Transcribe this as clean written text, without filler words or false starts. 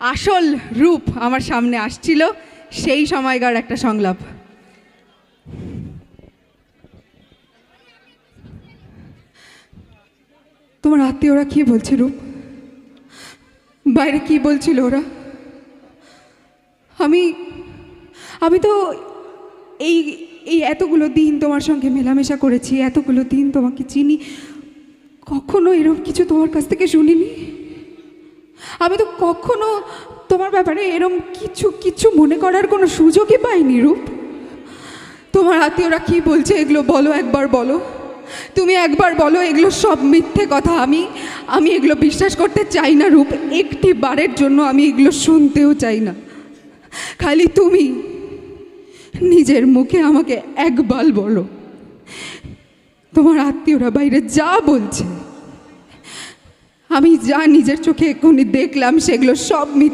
আসল রূপ আমার সামনে আসছিল, সেই সময়কার একটা সংলাপ। তোমার আত্মীয়রা কি বলছে রূপ? বাইরে কি বলছিল ওরা? আমি আমি তো এই এই এতগুলো দিন তোমার সঙ্গে মেলামেশা করেছি, এতগুলো দিন তোমাকে চিনি, কখনো এরকম কিছু তোমার কাছ থেকে শুনিনি। আমি তো কখনো তোমার ব্যাপারে এরকম কিছু মনে করার কোনো সুযোগই পাইনি রূপ। তোমার আত্মীয়রা কি বলছে এগুলো বলো, একবার বলো, তুমি একবার বলো। এগুলো সব মিথ্যে কথা। আমি এগুলো বিশ্বাস করতে চাই না রূপ, একটি বারের জন্য আমি এগুলো শুনতেও চাই না। খালি তুমি নিজের মুখে আমাকে একবার বলো, তোমার আত্মীয়রা বাইরে যা বলছে, আমি যা নিজের চোখে এক্ষুনি দেখলাম, সেগুলো সব মিথ্যে।